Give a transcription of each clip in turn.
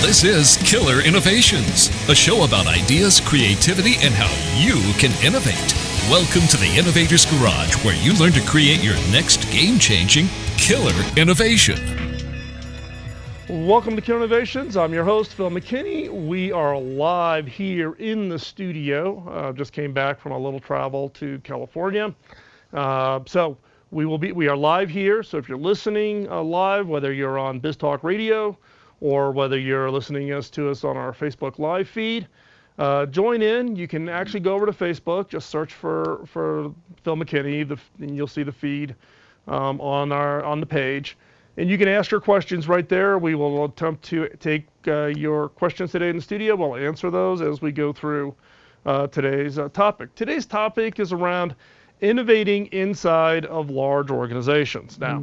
This is Killer Innovations, a show about ideas, creativity, and how you can innovate. Welcome to the Innovator's Garage, where you learn to create your next game-changing killer innovation. Welcome to Killer Innovations. I'm your host, Phil McKinney. We are live here in the studio. Just came back from a little travel to California. So we are live here. So if you're listening live, whether you're on BizTalk Radio or whether you're listening to us on our Facebook Live feed, join in. You can actually go over to Facebook, just search for Phil McKinney, and you'll see the feed on the page. And you can ask your questions right there. We will attempt to take your questions today in the studio. We'll answer those as we go through today's topic. Today's topic is around innovating inside of large organizations. Now,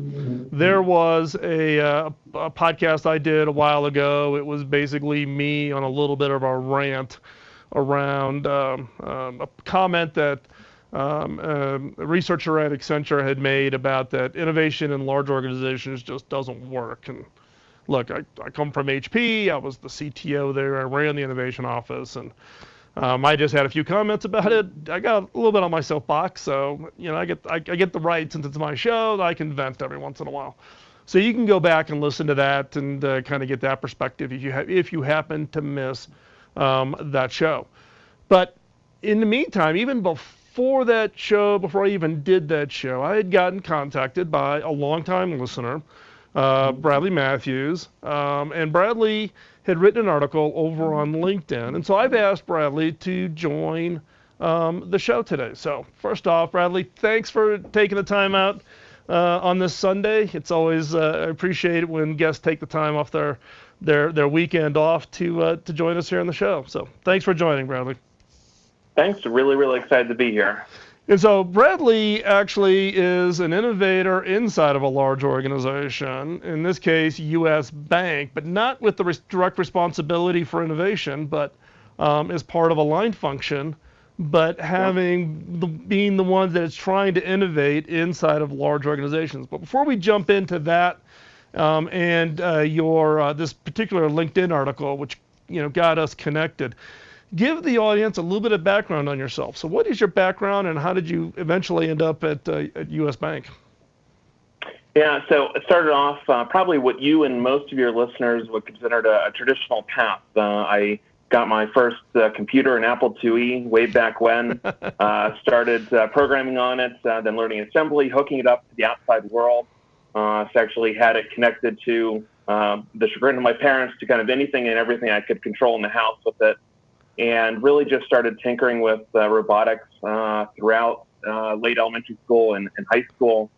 there was a podcast I did a while ago. It was basically me on a little bit of a rant around a comment that a researcher at Accenture had made about that innovation in large organizations just doesn't work. And look, I come from HP. I was the CTO there. I ran the innovation office, and I just had a few comments about it. I got a little bit on my soapbox, so I get the right, since it's my show, that I can vent every once in a while. So you can go back and listen to that and kind of get that perspective if you happen to miss that show. But in the meantime, even before that show, before I even did that show, I had gotten contacted by a longtime listener, Bradley Matthews, and Bradley had written an article over on LinkedIn. And so I've asked Bradley to join the show today. So first off, Bradley, thanks for taking the time out on this Sunday. It's always, I appreciate it when guests take the time off their weekend off to join us here on the show. So thanks for joining, Bradley. Thanks. Really, really excited to be here. And so Bradley actually is an innovator inside of a large organization, in this case, U.S. Bank, but not with the direct responsibility for innovation, but as part of a line function, but being the one that is trying to innovate inside of large organizations. But before we jump into that and your this particular LinkedIn article, which got us connected, give the audience a little bit of background on yourself. So what is your background, and how did you eventually end up at U.S. Bank? Yeah, so it started off probably what you and most of your listeners would consider a traditional path. I got my first computer, an Apple IIe, way back when, started programming on it, then learning assembly, hooking it up to the outside world. So actually had it connected to the chagrin of my parents to kind of anything and everything I could control in the house with it. And really just started tinkering with robotics throughout late elementary school and high school.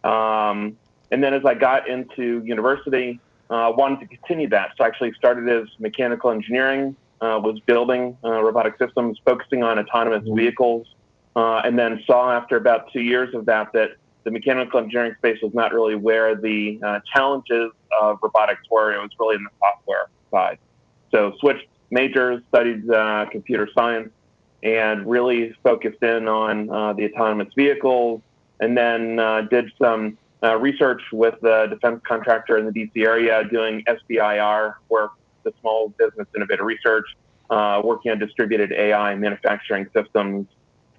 And then as I got into university, wanted to continue that. So I actually started as mechanical engineering, was building robotic systems, focusing on autonomous vehicles, and then saw after about 2 years of that the mechanical engineering space was not really where the challenges of robotics were. It was really in the software side. So switched majors, studied computer science, and really focused in on the autonomous vehicles, and then did some research with the defense contractor in the DC area doing SBIR work, the Small Business Innovator Research, working on distributed AI manufacturing systems.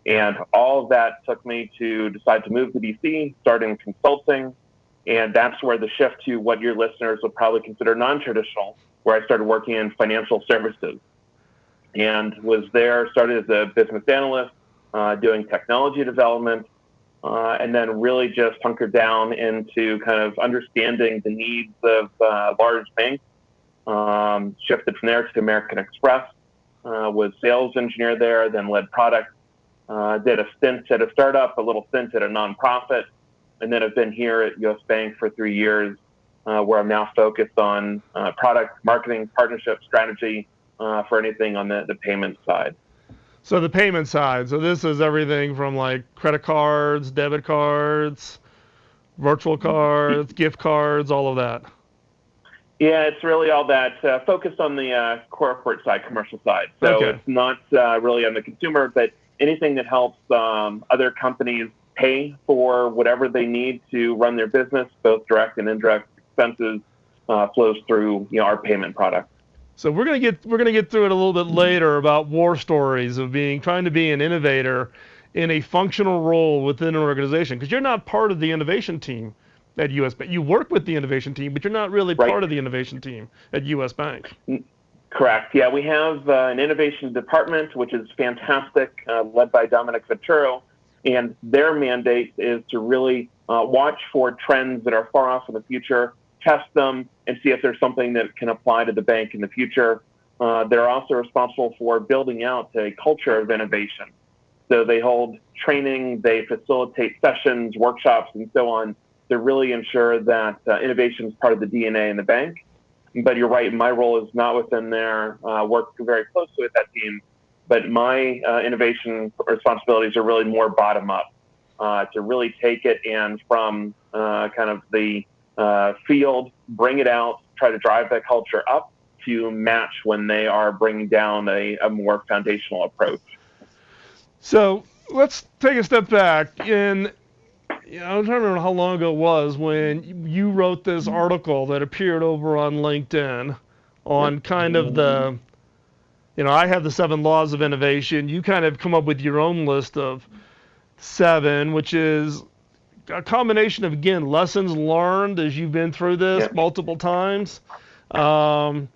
And all of that took me to decide to move to DC, start in consulting, and that's where the shift to what your listeners would probably consider non-traditional, where I started working in financial services, and started as a business analyst, doing technology development, and then really just hunkered down into kind of understanding the needs of large banks. Shifted from there to American Express, was sales engineer there, then led product, did a stint at a startup, a little stint at a nonprofit, and then I've been here at U.S. Bank for 3 years, where I'm now focused on product, marketing, partnership, strategy for anything on the payment side. So the payment side, so this is everything from like credit cards, debit cards, virtual cards, gift cards, all of that. Yeah, it's really all that focused on the corporate side, commercial side. So It's not really on the consumer, but anything that helps other companies pay for whatever they need to run their business, both direct and indirect expenses, flows through our payment product. So we're gonna get through it a little bit later about war stories of trying to be an innovator in a functional role within an organization, because you're not part of the innovation team at US Bank. You work with the innovation team, but you're not really part of the innovation team at US Bank. Correct. Yeah, we have an innovation department, which is fantastic, led by Dominic Venturo, and their mandate is to really watch for trends that are far off in the future, test them, and see if there's something that can apply to the bank in the future. They're also responsible for building out a culture of innovation. So they hold training, they facilitate sessions, workshops, and so on to really ensure that innovation is part of the DNA in the bank. But you're right, my role is not within there. Work very closely with that team, but my innovation responsibilities are really more bottom up, to really take it and from kind of the field, bring it out, try to drive that culture up to match when they are bringing down a more foundational approach. So let's take a step back. I'm trying to remember how long ago it was when you wrote this article that appeared over on LinkedIn on kind of the, I have the 7 laws of innovation. You kind of come up with your own list of 7, which is a combination of, again, lessons learned as you've been through this multiple times. It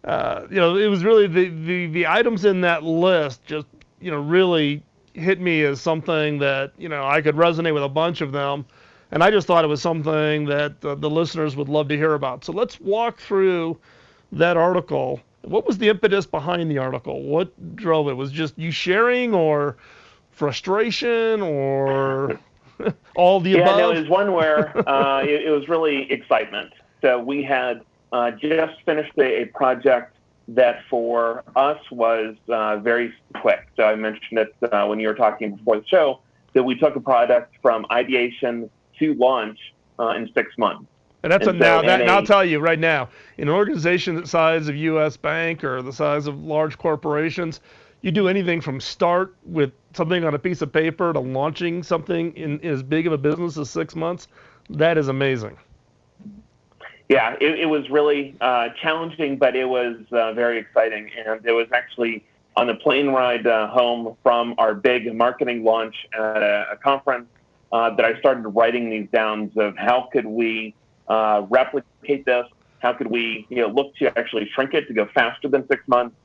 was really the items in that list just, really hit me as something that, I could resonate with a bunch of them. And I just thought it was something that the listeners would love to hear about. So let's walk through that article. What was the impetus behind the article? What drove it? Was it just you sharing, or frustration, or all the above? Yeah, no, it was one where it was really excitement. So we had just finished a project that for us was very quick. So I mentioned it when you were talking before the show, that we took a product from ideation to launch in 6 months. And I'll tell you right now, in an organization the size of US Bank or the size of large corporations, you do anything from start with something on a piece of paper to launching something in as big of a business as 6 months. That is amazing. Yeah, it was really challenging, but it was very exciting. And it was actually on the plane ride home from our big marketing launch at a conference that I started writing these down of how could we replicate this? How could we look to actually shrink it to go faster than 6 months?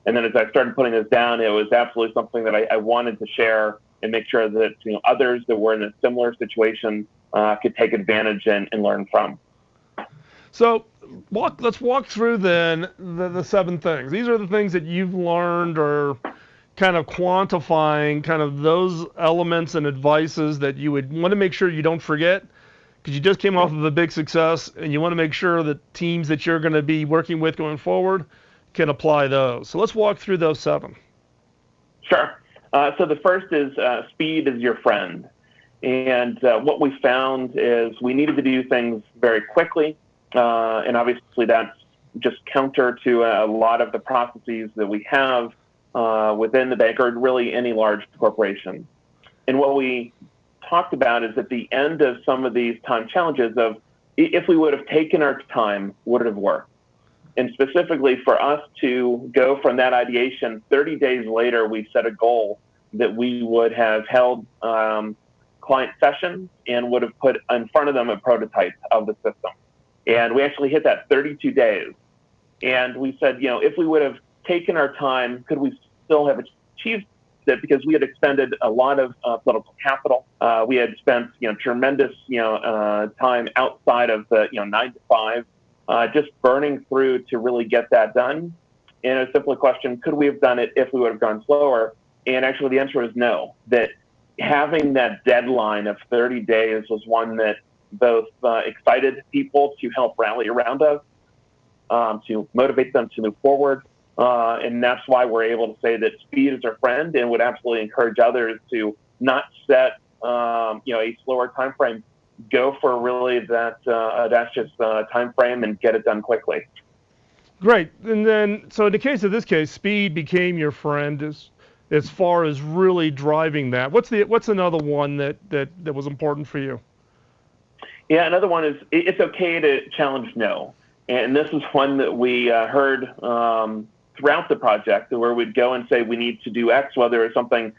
And then as I started putting this down, it was absolutely something that I wanted to share and make sure that others that were in a similar situation could take advantage and learn from. So let's walk through then the 7 things. These are the things that you've learned, or kind of quantifying kind of those elements and advices that you would want to make sure you don't forget, because you just came off of a big success and you want to make sure that teams that you're going to be working with going forward can apply those. So let's walk through those 7. Sure. So the first is speed is your friend. And what we found is we needed to do things very quickly. And obviously that's just counter to a lot of the processes that we have within the bank, or really any large corporation. And what we talked about is at the end of some of these time challenges of if we would have taken our time, would it have worked? And specifically for us to go from that ideation, 30 days later, we set a goal that we would have held client sessions and would have put in front of them a prototype of the system. And we actually hit that 32 days. And we said, if we would have taken our time, could we still have achieved it? Because we had expended a lot of political capital. We had spent, tremendous, time outside of the, 9 to 5, just burning through to really get that done. And a simple question, could we have done it if we would have gone slower? And actually the answer is no, that having that deadline of 30 days was one that both excited people to help rally around us, to motivate them to move forward. And that's why we're able to say that speed is our friend, and would absolutely encourage others to not set a slower time frame. Go for really that audacious time frame and get it done quickly. Great. And then, so in the case of this case, speed became your friend. as far as really driving that? What's another one that was important for you? Yeah, another one is it's okay to challenge no. And this is one that we heard throughout the project, where we'd go and say we need to do X, whether it's something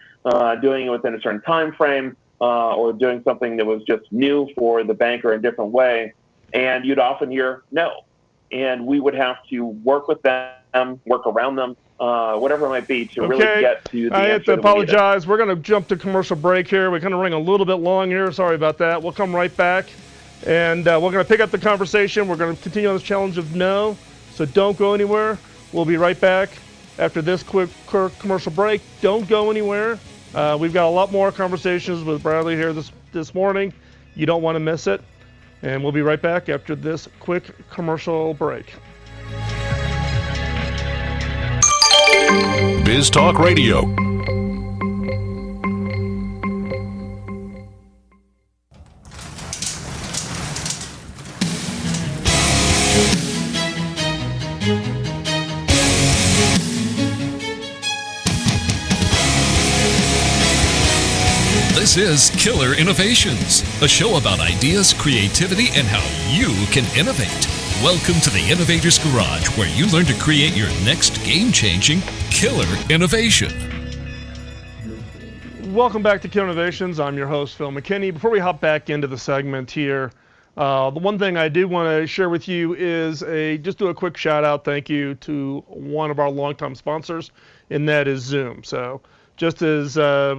doing it within a certain time frame or doing something that was just new for the bank or a different way. And you'd often hear no. And we would have to work with them, work around them, whatever it might be, to really get to the answer. I have to apologize. We're going to jump to commercial break here. We're going to ring a little bit long here. Sorry about that. We'll come right back. And we're going to pick up the conversation. We're going to continue on this challenge of no. So don't go anywhere. We'll be right back after this quick commercial break. Don't go anywhere. We've got a lot more conversations with Bradley here this morning. You don't want to miss it. And we'll be right back after this quick commercial break. Biz Talk Radio. This is Killer Innovations, a show about ideas, creativity, and how you can innovate. Welcome to the Innovator's Garage, where you learn to create your next game-changing killer innovation. Welcome back to Killer Innovations. I'm your host, Phil McKinney. Before we hop back into the segment here, the one thing I do want to share with you is just do a quick shout out, thank you to one of our longtime sponsors, and that is Zoom. So just as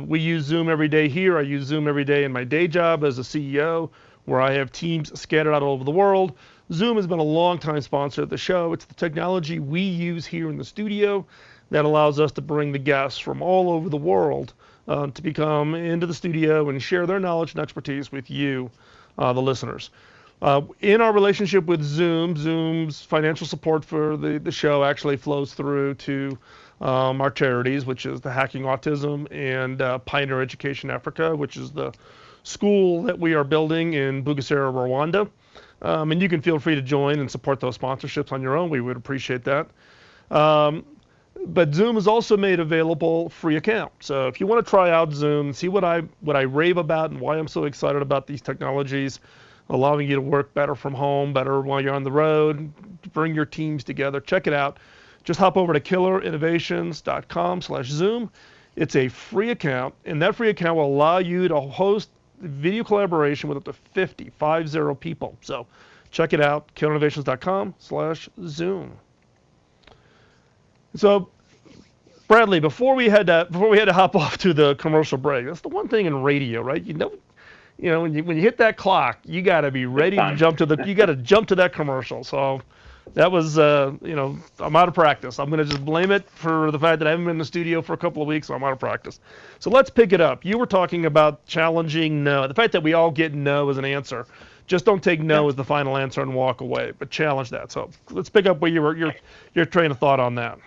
we use Zoom every day here, I use Zoom every day in my day job as a CEO, where I have teams scattered out all over the world. Zoom has been a longtime sponsor of the show. It's the technology we use here in the studio that allows us to bring the guests from all over the world to come into the studio and share their knowledge and expertise with you, the listeners. In our relationship with Zoom, Zoom's financial support for the show actually flows through to our charities, which is the Hacking Autism and Pioneer Education Africa, which is the school that we are building in Bugesera, Rwanda. And you can feel free to join and support those sponsorships on your own. We would appreciate that. But Zoom is also made available free account. So if you want to try out Zoom, see what I rave about and why I'm so excited about these technologies, allowing you to work better from home, better while you're on the road, bring your teams together, check it out. Just hop over to killerinnovations.com/Zoom. It's a free account, and that free account will allow you to host video collaboration with up to 50 people. So check it out, killerinnovations.com/Zoom. So Bradley, before we had to hop off to the commercial break, that's the one thing in radio, right? You know when you hit that clock, you got to be ready to jump to that commercial. So that was, I'm out of practice. I'm going to just blame it for the fact that I haven't been in the studio for a couple of weeks, so I'm out of practice. So let's pick it up. You were talking about challenging no. The fact that we all get no as an answer. Just don't take no as the final answer and walk away, but challenge that. So let's pick up where your train of thought on that.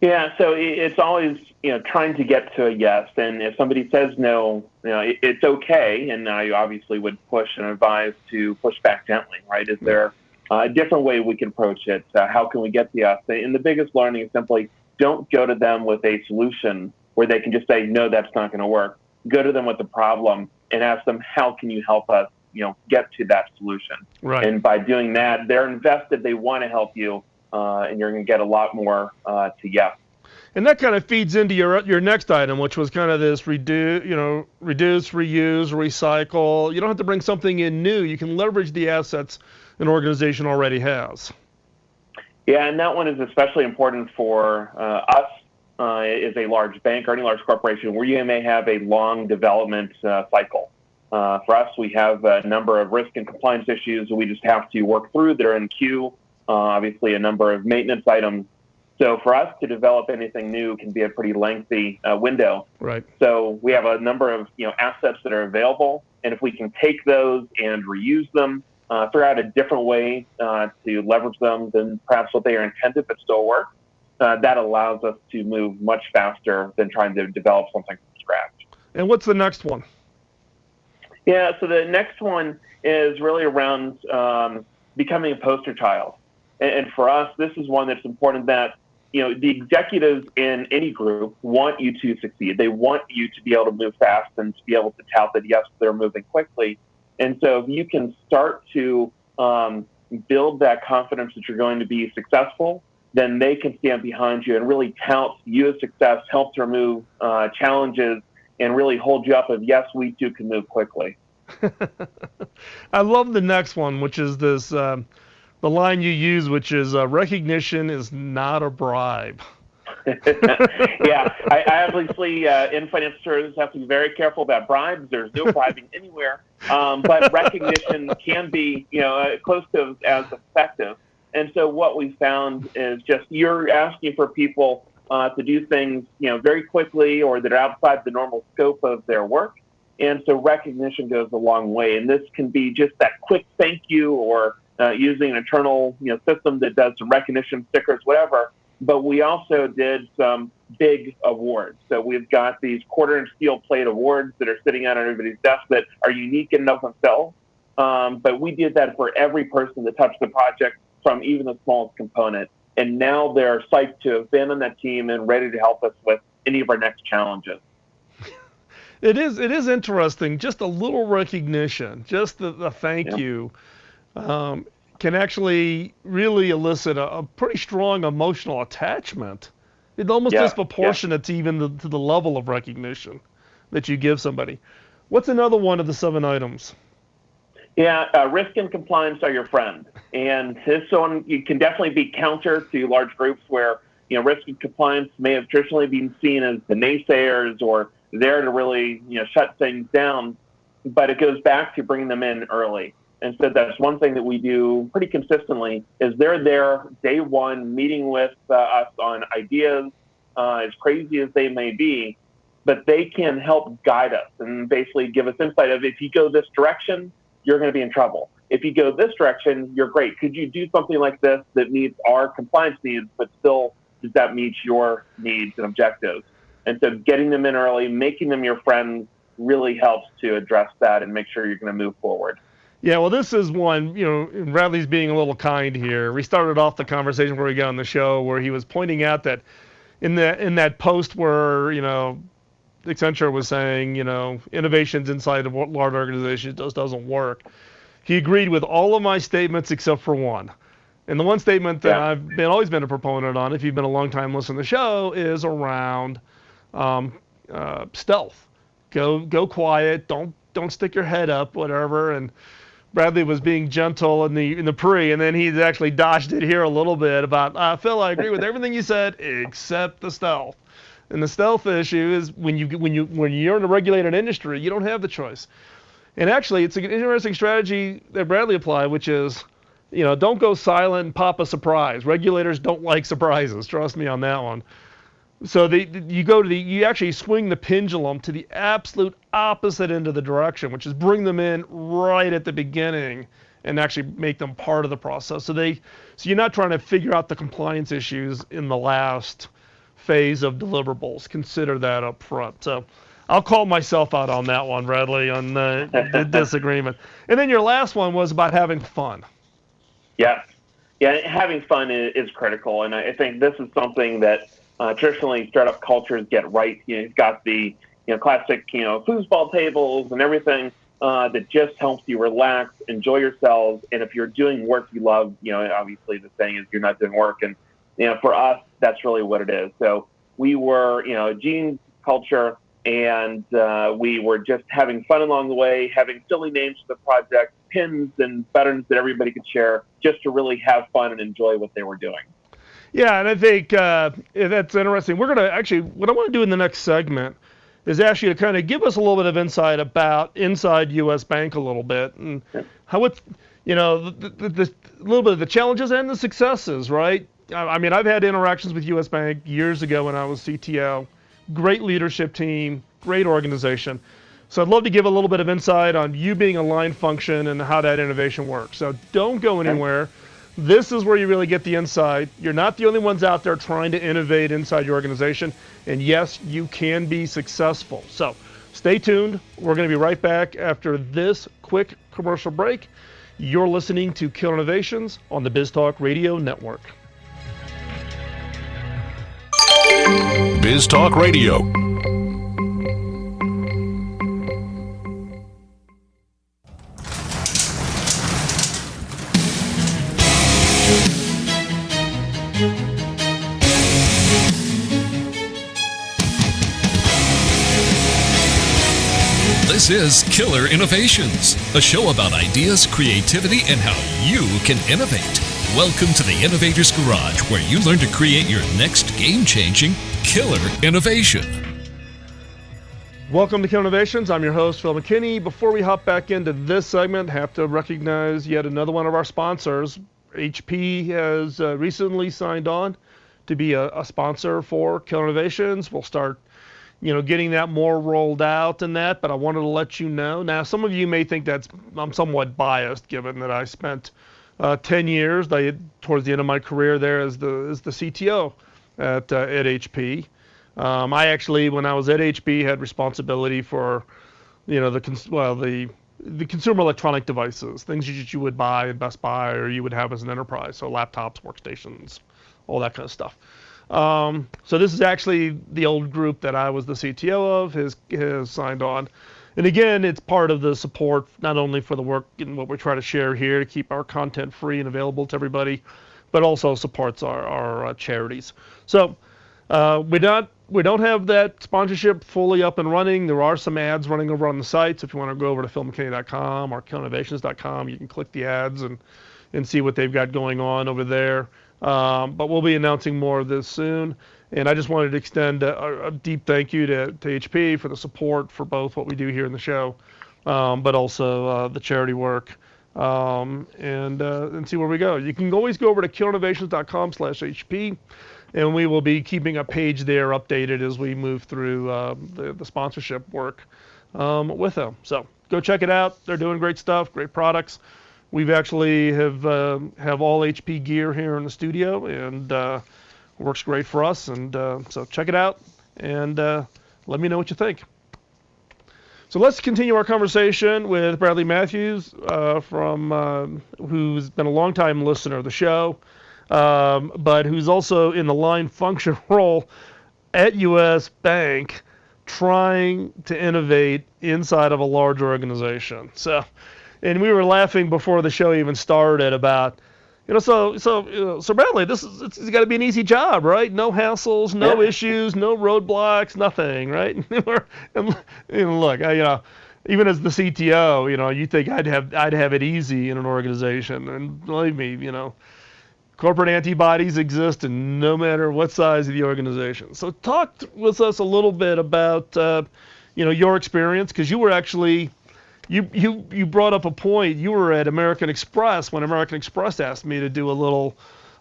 Yeah, so it's always, trying to get to a yes. And if somebody says no, it's okay. And I obviously would push and advise to push back gently, right? Is there a different way we can approach it? How can we get the yes? And the biggest learning is simply don't go to them with a solution where they can just say, no, that's not going to work. Go to them with the problem and ask them, how can you help us, get to that solution? Right. And by doing that, they're invested. They want to help you, and you're going to get a lot more to yes. And that kind of feeds into your next item, which was kind of this reduce, reuse, recycle. You don't have to bring something in new. You can leverage the assets an organization already has. Yeah, and that one is especially important for us as a large bank or any large corporation where you may have a long development cycle. For us, we have a number of risk and compliance issues that we just have to work through that are in queue. Obviously, a number of maintenance items. So for us to develop anything new can be a pretty lengthy window. Right. So we have a number of assets that are available, and if we can take those and reuse them, figure out a different way to leverage them than perhaps what they are intended but still work, that allows us to move much faster than trying to develop something from scratch. And what's the next one? Yeah, so the next one is really around becoming a poster child. And for us, this is one that's important that the executives in any group want you to succeed. They want you to be able to move fast and to be able to tout that, yes, they're moving quickly. And so if you can start to build that confidence that you're going to be successful, then they can stand behind you and really tout you as success, help to remove challenges, and really hold you up of, yes, we too can move quickly. I love the next one, which is this, the line you use, which is recognition is not a bribe. Yeah, I obviously in financial services have to be very careful about bribes. There's no bribing anywhere, but recognition can be, close to as effective. And so what we found is just you're asking for people to do things, very quickly or that are outside the normal scope of their work. And so recognition goes a long way. And this can be just that quick thank you or using an internal system that does some recognition stickers, whatever. But we also did some big awards. So we've got these quarter-inch steel plate awards that are sitting on everybody's desk that are unique in and of themselves. But we did that for every person that touched the project, from even the smallest component. And now they're psyched to have been on that team and ready to help us with any of our next challenges. It is interesting. Just a little recognition, just the thank you, can actually really elicit a pretty strong emotional attachment. It's almost disproportionate to even to the level of recognition that you give somebody. What's another one of the 7 items? Yeah, risk and compliance are your friend. And this one, you can definitely be counter to large groups where, risk and compliance may have traditionally been seen as the naysayers or there to really, shut things down. But it goes back to bringing them in early. And so that's one thing that we do pretty consistently is they're there day one meeting with us on ideas, as crazy as they may be, but they can help guide us and basically give us insight of if you go this direction, you're going to be in trouble. If you go this direction, you're great. Could you do something like this that meets our compliance needs, but still does that meet your needs and objectives? And so getting them in early, making them your friends really helps to address that and make sure you're going to move forward. Yeah, well, this is one, Bradley's being a little kind here. We started off the conversation where we got on the show where he was pointing out that in that post where, Accenture was saying, innovations inside of large organizations just doesn't work. He agreed with all of my statements except for one. And the one statement that I've always been a proponent on, if you've been a long time listener to the show, is around stealth. Go quiet. Don't stick your head up, whatever. And Bradley was being gentle in the pre, and then he's actually dodged it here a little bit about Phil. I agree with everything you said except the stealth. And the stealth issue is when you're in a regulated industry, you don't have the choice. And actually, it's an interesting strategy that Bradley applied, which is, don't go silent and pop a surprise. Regulators don't like surprises. Trust me on that one. So you actually swing the pendulum to the absolute opposite end of the direction, which is bring them in right at the beginning and actually make them part of the process. So you're not trying to figure out the compliance issues in the last phase of deliverables. Consider that up front. So I'll call myself out on that one, Bradley, on the disagreement. And then your last one was about having fun. Yeah, having fun is critical, and I think this is something that traditionally startup cultures get right. You've got the classic foosball tables and everything that just helps you relax, enjoy yourselves, and if you're doing work you love, obviously the saying is you're not doing work, and for us that's really what it is. So we were a jeans culture, and we were just having fun along the way, having silly names for the project, pins and buttons that everybody could share, just to really have fun and enjoy what they were doing. Yeah, and I think that's interesting. We're going to actually, what I want to do in the next segment is actually to kind of give us a little bit of insight about inside U.S. Bank a little bit and how it's, the little bit of the challenges and the successes, right? I mean, I've had interactions with U.S. Bank years ago when I was CTO. Great leadership team, great organization. So I'd love to give a little bit of insight on you being a line function and how that innovation works. So don't go anywhere. This is where you really get the insight. You're not the only ones out there trying to innovate inside your organization. And yes, you can be successful. So stay tuned. We're going to be right back after this quick commercial break. You're listening to Killer Innovations on the BizTalk Radio Network. Biz Talk Radio. This is Killer Innovations, a show about ideas, creativity, and how you can innovate. Welcome to the Innovator's Garage, where you learn to create your next game-changing killer innovation. Welcome to Killer Innovations. I'm your host, Phil McKinney. Before we hop back into this segment, I have to recognize yet another one of our sponsors. HP has recently signed on to be a sponsor for Killer Innovations. We'll start getting that more rolled out and that, but I wanted to let you know. Now, some of you may think I'm somewhat biased, given that I spent 10 years towards the end of my career there as the CTO at HP. I actually, when I was at HP, had responsibility for, the consumer electronic devices, things that you would buy in Best Buy or you would have as an enterprise, so laptops, workstations, all that kind of stuff. So this is actually the old group that I was the CTO of, has signed on. And again, it's part of the support, not only for the work and what we're trying to share here to keep our content free and available to everybody, but also supports our charities. So we don't have that sponsorship fully up and running. There are some ads running over on the site. So if you want to go over to philmckinney.com or killinnovations.com, you can click the ads and see what they've got going on over there. But we'll be announcing more of this soon. And I just wanted to extend a deep thank you to HP for the support for both what we do here in the show, but also the charity work, and see where we go. You can always go over to killinnovations.com/HP, and we will be keeping a page there updated as we move through the sponsorship work with them. So go check it out. They're doing great stuff, great products. We've actually have all HP gear here in the studio, and works great for us. And so check it out, and let me know what you think. So let's continue our conversation with Bradley Matthews, who's been a longtime listener of the show, but who's also in the line function role at U.S. Bank, trying to innovate inside of a large organization. So. And we were laughing before the show even started about, so Bradley, it's got to be an easy job, right? No hassles, no issues, no roadblocks, nothing, right? and look, even as the CTO, you think I'd have it easy in an organization, and believe me, corporate antibodies exist, and no matter what size of the organization. So talk with us a little bit about, your experience, because you were actually. You brought up a point. You were at American Express when American Express asked me to do a little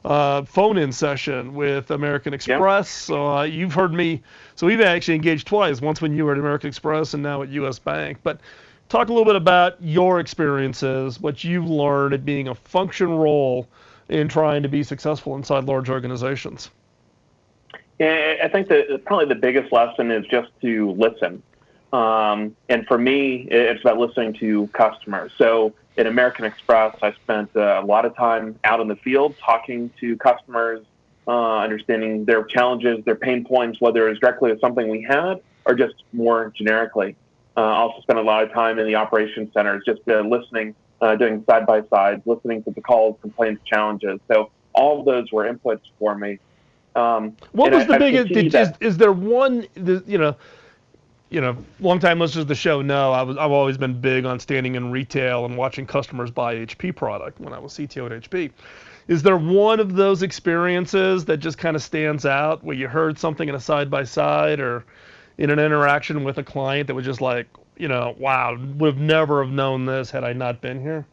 phone-in session with American Express. So you've heard me. So we've actually engaged twice, once when you were at American Express and now at U.S. Bank. But talk a little bit about your experiences, what you've learned at being a function role in trying to be successful inside large organizations. Yeah, I think that probably the biggest lesson is just to listen. And for me, it's about listening to customers. So at American Express, I spent a lot of time out in the field talking to customers, understanding their challenges, their pain points, whether it's directly with something we had or just more generically. Also spent a lot of time in the operations centers, just listening, doing side-by-side, listening to the calls, complaints, challenges. So all of those were inputs for me. What was the biggest? Is there one? Long-time listeners of the show know I've always been big on standing in retail and watching customers buy HP product when I was CTO at HP. Is there one of those experiences that just kind of stands out where you heard something in a side-by-side or in an interaction with a client that was just like, wow, would have never have known this had I not been here?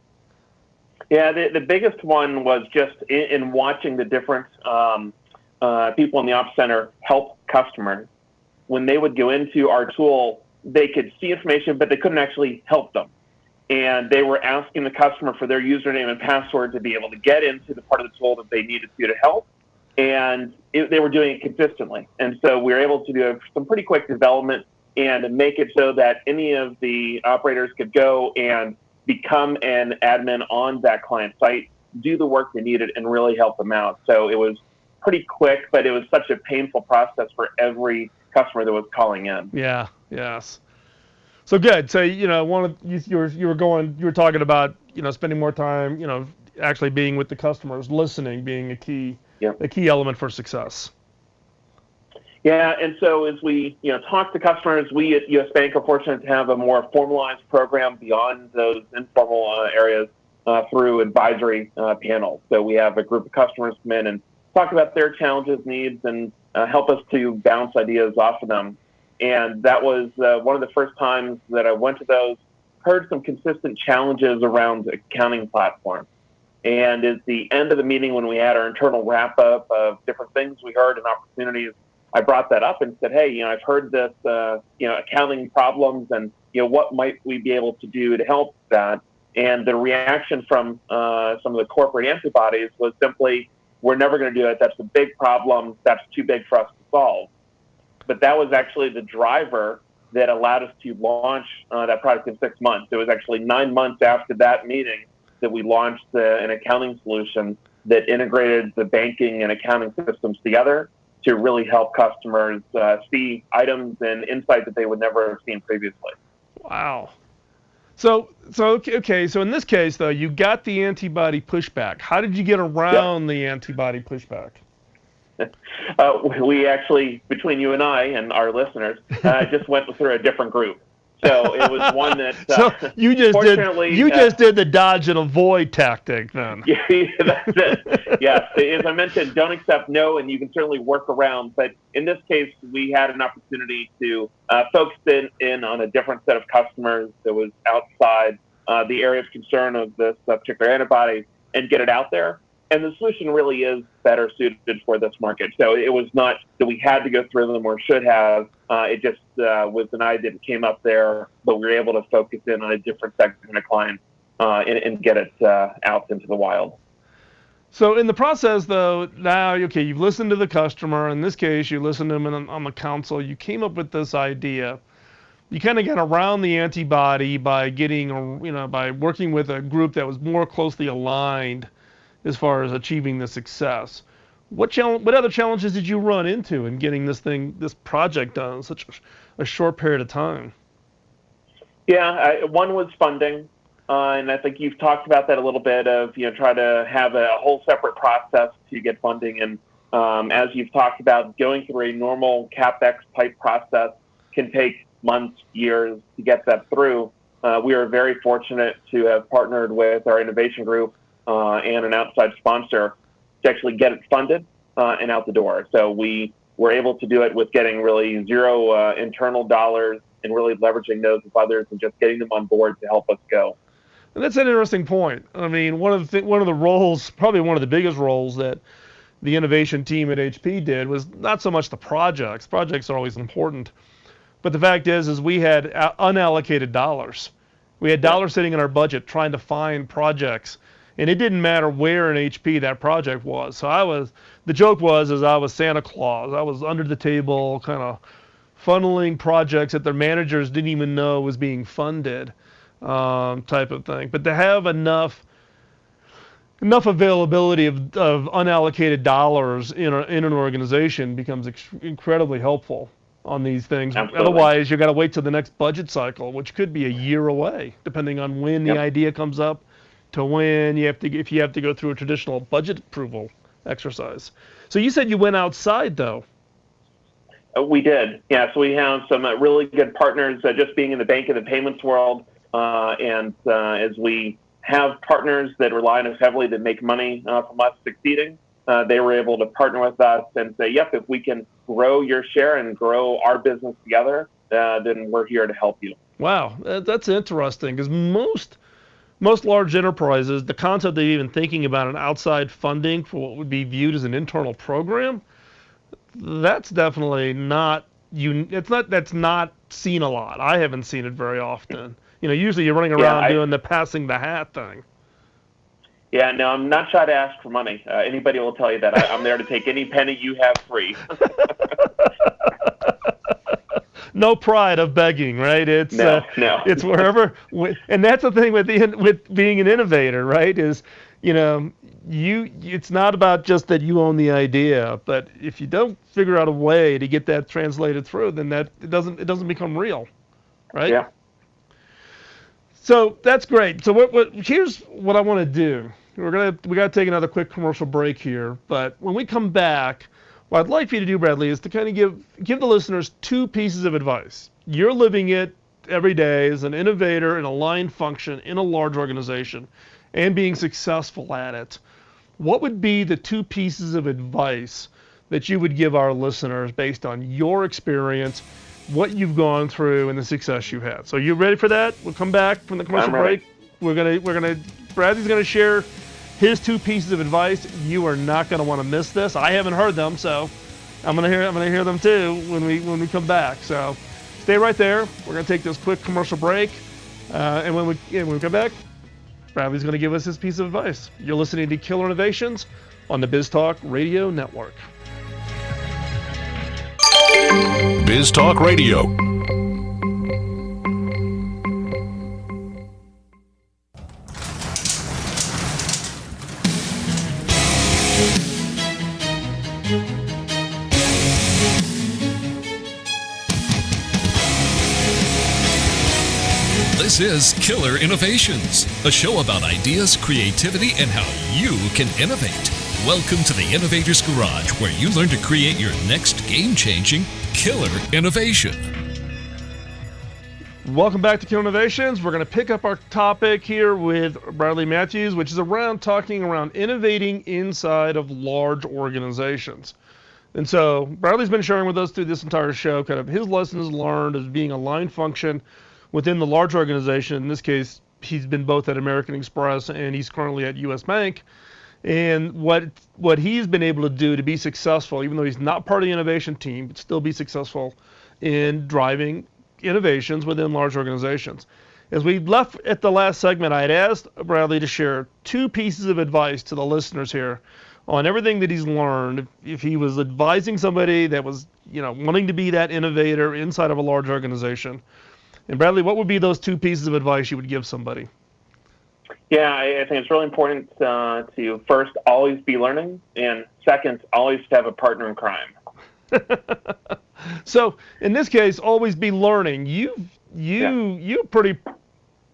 Yeah, the biggest one was just in watching the different people in the ops center help customers. When they would go into our tool, they could see information, but they couldn't actually help them. And they were asking the customer for their username and password to be able to get into the part of the tool that they needed to help. And they were doing it consistently. And so we were able to do some pretty quick development and make it so that any of the operators could go and become an admin on that client site, do the work they needed, and really help them out. So it was pretty quick, but it was such a painful process for every customer that was calling in. Yeah. Yes. So good. So you were talking about spending more time actually being with the customers, listening being Yep. a key element for success. Yeah, and so as we talk to customers, we at U.S. Bank are fortunate to have a more formalized program beyond those informal areas through advisory panels. So we have a group of customers come in and talk about their challenges, needs, and help us to bounce ideas off of them. And that was one of the first times that I went to those, heard some consistent challenges around accounting platforms. And at the end of the meeting, when we had our internal wrap-up of different things we heard and opportunities, I brought that up and said, hey, I've heard this, accounting problems, and, what might we be able to do to help that? And the reaction from some of the corporate antibodies was simply, we're never going to do it. That's a big problem. That's too big for us to solve. But that was actually the driver that allowed us to launch that product in 6 months. It was actually 9 months after that meeting that we launched an accounting solution that integrated the banking and accounting systems together to really help customers see items and insight that they would never have seen previously. Wow. So okay. So in this case, though, you got the antibody pushback. How did you get around the antibody pushback? We actually, between you and I and our listeners, just went through a different group. So it was one that. So you just did the dodge and avoid tactic then. Yeah, that's it. Yes, as I mentioned, don't accept no, and you can certainly work around. But in this case, we had an opportunity to focus in on a different set of customers that was outside the area of concern of this particular antibody, and get it out there. And the solution really is better suited for this market. So it was not that we had to go through them or should have. It just was an idea that came up there, but we were able to focus in on a different segment of clients and get it out into the wild. So in the process, though, now, okay, you've listened to the customer. In this case, you listened to them on the console. You came up with this idea. You kind of got around the antibody by by working with a group that was more closely aligned as far as achieving the success. What other challenges did you run into in getting this project done in such a short period of time? Yeah, one was funding, and I think you've talked about that a little bit of try to have a whole separate process to get funding, and as you've talked about, going through a normal CapEx type process can take months, years to get that through. We are very fortunate to have partnered with our innovation group and an outside sponsor to actually get it funded and out the door. So we were able to do it with getting really zero internal dollars and really leveraging those with others and just getting them on board to help us go. And that's an interesting point. I mean, one of the roles, probably one of the biggest roles that the innovation team at HP did was not so much the projects. Projects are always important. But the fact is we had unallocated dollars. We had dollars sitting in our budget trying to find projects. And it didn't matter where in HP that project was. So the joke was I was Santa Claus. I was under the table kind of funneling projects that their managers didn't even know was being funded, type of thing. But to have enough availability of unallocated dollars in an organization becomes incredibly helpful on these things. Absolutely. Otherwise, you got to wait till the next budget cycle, which could be a year away, depending on when the idea comes up, to when if you have to go through a traditional budget approval exercise. So you said you went outside, though. We did. Yeah, so we have some really good partners just being in the bank and the payments world. And as we have partners that rely on us heavily to make money from us succeeding, they were able to partner with us and say, yep, if we can grow your share and grow our business together, then we're here to help you. Wow, that's interesting, because most large enterprises, the concept of even thinking about an outside funding for what would be viewed as an internal program, that's definitely not that's not seen a lot. I haven't seen it very often. Usually you're running around doing the passing the hat thing. Yeah, no, I'm not shy to ask for money. Anybody will tell you that. I'm there to take any penny you have free. No pride of begging, right? It's no. It's wherever, and that's the thing with being an innovator, right? Is you it's not about just that you own the idea, but if you don't figure out a way to get that translated through, then it doesn't become real, right? Yeah. So that's great. So here's what I want to do. We got to take another quick commercial break here, but when we come back, what I'd like for you to do, Bradley, is to kind of give the listeners two pieces of advice. You're living it every day as an innovator in a line function in a large organization and being successful at it. What would be the two pieces of advice that you would give our listeners based on your experience, what you've gone through, and the success you had? So you ready for that? We'll come back from the commercial break. Bradley's gonna share his two pieces of advice. You are not gonna want to miss this. I haven't heard them, so I'm gonna hear them too when we come back. So stay right there. We're gonna take this quick commercial break, and when we come back, Bradley's going to give us his piece of advice. You're listening to Killer Innovations on the BizTalk Radio Network. BizTalk Radio. This is Killer Innovations, a show about ideas, creativity, and how you can innovate. Welcome to the Innovator's Garage, where you learn to create your next game-changing killer innovation. Welcome back to Killer Innovations. We're going to pick up our topic here with Bradley Matthews, which is talking around innovating inside of large organizations. And so Bradley's been sharing with us through this entire show kind of his lessons learned as being a line function within the large organization. In this case, he's been both at American Express and he's currently at US Bank. And what he's been able to do to be successful, even though he's not part of the innovation team, but still be successful in driving innovations within large organizations. As we left at the last segment, I had asked Bradley to share two pieces of advice to the listeners here on everything that he's learned. If he was advising somebody that was, wanting to be that innovator inside of a large organization. And Bradley, what would be those two pieces of advice you would give somebody? Yeah, I think it's really important to first always be learning, and second, always to have a partner in crime. So in this case, always be learning. You're pretty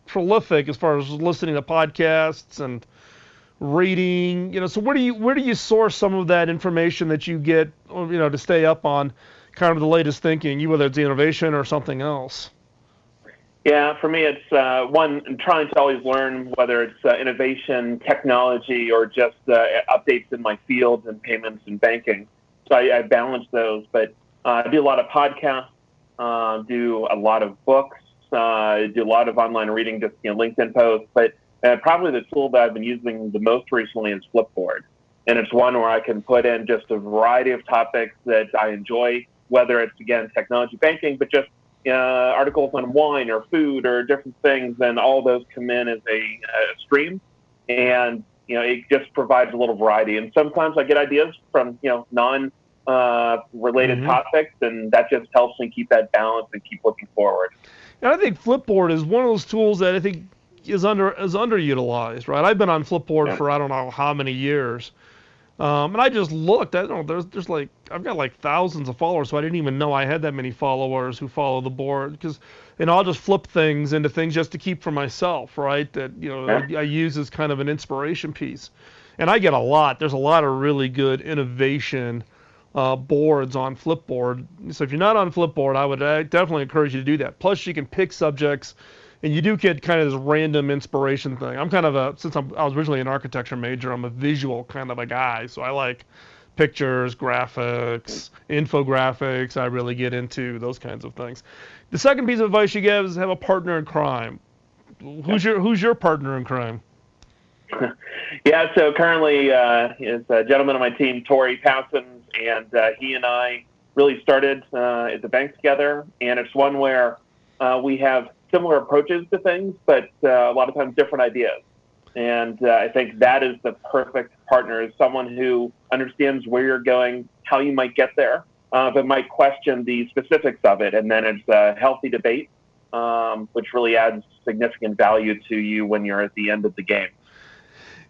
prolific as far as listening to podcasts and reading. So where do you source some of that information that you get, to stay up on kind of the latest thinking, whether it's innovation or something else? Yeah, for me, it's one, trying to always learn, whether it's innovation, technology, or just updates in my field and payments and banking. So I balance those, but I do a lot of podcasts, do a lot of books, do a lot of online reading, just LinkedIn posts. But probably the tool that I've been using the most recently is Flipboard, and it's one where I can put in just a variety of topics that I enjoy, whether it's again technology, banking, but just articles on wine or food or different things, and all those come in as a stream, and it just provides a little variety. And sometimes I get ideas from non-related topics, and that just helps me keep that balance and keep looking forward. And I think Flipboard is one of those tools that I think is underutilized, right? I've been on Flipboard for I don't know how many years. And I just looked. There's like I've got like thousands of followers, so I didn't even know I had that many followers who follow the board. Because I'll just flip things into things just to keep for myself, right? That I use as kind of an inspiration piece. And I get a lot. There's a lot of really good innovation boards on Flipboard. So if you're not on Flipboard, I would definitely encourage you to do that. Plus, you can pick subjects. And you do get kind of this random inspiration thing. I'm kind of since I was originally an architecture major, I'm a visual kind of a guy. So I like pictures, graphics, infographics. I really get into those kinds of things. The second piece of advice you give is have a partner in crime. Who's your partner in crime? Yeah, so currently is a gentleman on my team, Tori Passons, and he and I really started at the bank together. And it's one where we have similar approaches to things, but a lot of times different ideas. And I think that is the perfect partner, is someone who understands where you're going, how you might get there, but might question the specifics of it. And then it's a healthy debate, which really adds significant value to you when you're at the end of the game.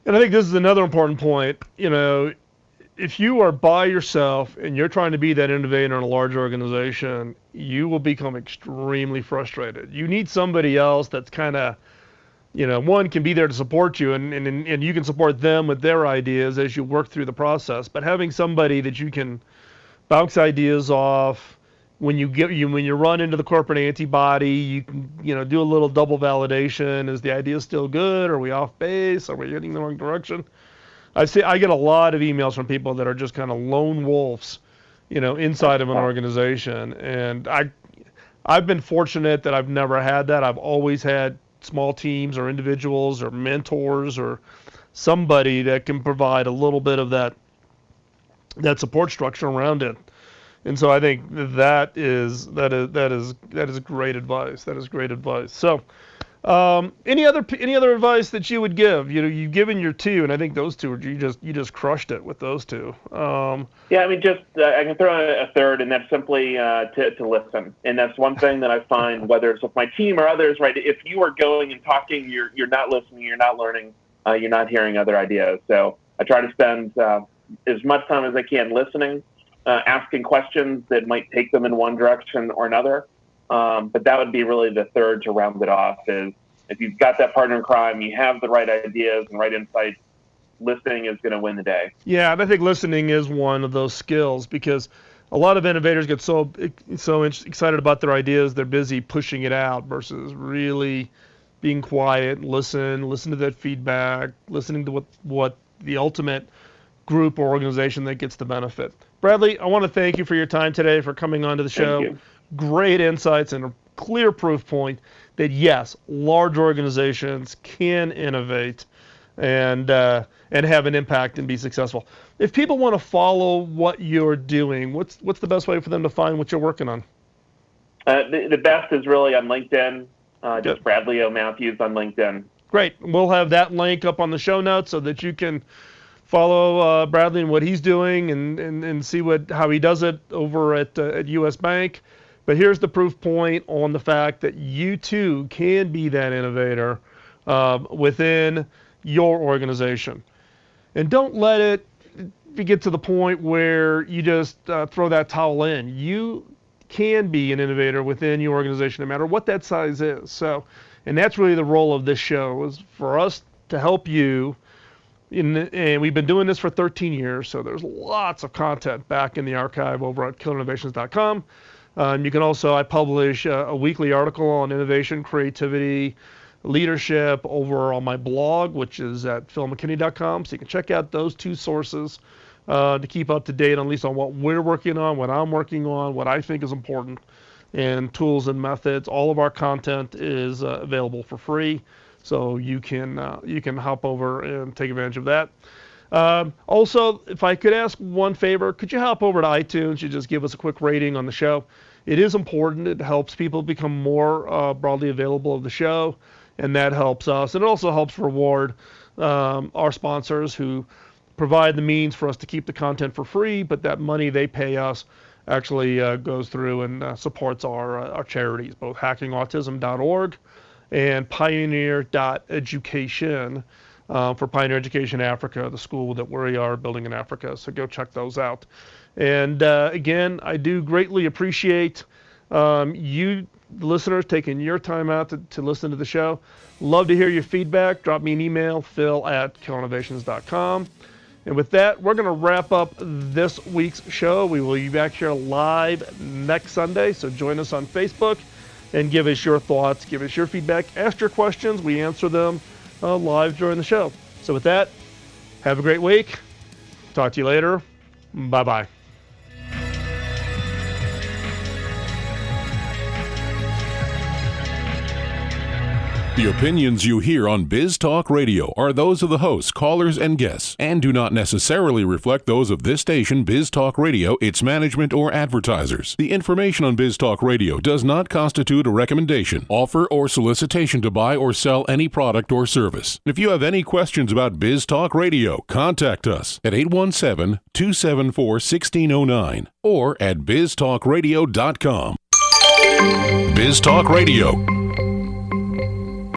And I think this is another important point. If you are by yourself and you're trying to be that innovator in a large organization, you will become extremely frustrated. You need somebody else that's kind of, one can be there to support you, and you can support them with their ideas as you work through the process. But having somebody that you can bounce ideas off, when you run into the corporate antibody, you can do a little double validation. Is the idea still good? Are we off base? Are we heading the wrong direction? I get a lot of emails from people that are just kind of lone wolves, inside of an organization. And I've been fortunate that I've never had that. I've always had small teams or individuals or mentors or somebody that can provide a little bit of that support structure around it. And so I think that is great advice. That is great advice. So, any other advice that you would give? You've given your two, and I think those two you just crushed it with those two. Yeah, I mean, I can throw in a third, and that's simply to listen. And that's one thing that I find, whether it's with my team or others, right? If you are going and talking, you're not listening, you're not learning, you're not hearing other ideas. So I try to spend as much time as I can listening, asking questions that might take them in one direction or another. But that would be really the third to round it off, is if you've got that partner in crime, you have the right ideas and right insights, listening is going to win the day. Yeah, and I think listening is one of those skills, because a lot of innovators get so excited about their ideas, they're busy pushing it out versus really being quiet, listen to that feedback, listening to what the ultimate group or organization that gets the benefit. Bradley, I want to thank you for your time today, for coming onto the show. Thank you. Great insights and a clear proof point that yes, large organizations can innovate and have an impact and be successful. If people want to follow what you're doing, what's the best way for them to find what you're working on? The best is really on LinkedIn. Just Bradley O. Matthews on LinkedIn. Great. We'll have that link up on the show notes so that you can follow Bradley and what he's doing and see how he does it over at US Bank. But here's the proof point on the fact that you too can be that innovator within your organization. And don't let it get to the point where you just throw that towel in. You can be an innovator within your organization, no matter what that size is. So, and that's really the role of this show, is for us to help you. And we've been doing this for 13 years, so there's lots of content back in the archive over at killerinnovations.com. You can also, I publish a weekly article on innovation, creativity, leadership over on my blog, which is at philmckinney.com. So you can check out those two sources to keep up to date, at least on what we're working on, what I'm working on, what I think is important, and tools and methods. All of our content is available for free, so you can hop over and take advantage of that. Also, if I could ask one favor, could you hop over to iTunes? You just give us a quick rating on the show. It is important. It helps people become more broadly available of the show, and that helps us. And it also helps reward our sponsors who provide the means for us to keep the content for free, but that money they pay us actually goes through and supports our charities, both hackingautism.org and pioneer.education. For Pioneer Education Africa, the school that we are building in Africa. So go check those out. And again, I do greatly appreciate you listeners taking your time out to listen to the show. Love to hear your feedback. Drop me an email, phil@killerinnovations.com. And with that, we're going to wrap up this week's show. We will be back here live next Sunday, so join us on Facebook and give us your thoughts, give us your feedback, ask your questions. We answer them live during the show. So with that, have a great week. Talk to you later. Bye-bye. The opinions you hear on Biz Talk Radio are those of the hosts, callers, and guests, and do not necessarily reflect those of this station, Biz Talk Radio, its management, or advertisers. The information on Biz Talk Radio does not constitute a recommendation, offer, or solicitation to buy or sell any product or service. If you have any questions about Biz Talk Radio, contact us at 817-274-1609 or at biztalkradio.com. Biz Talk Radio.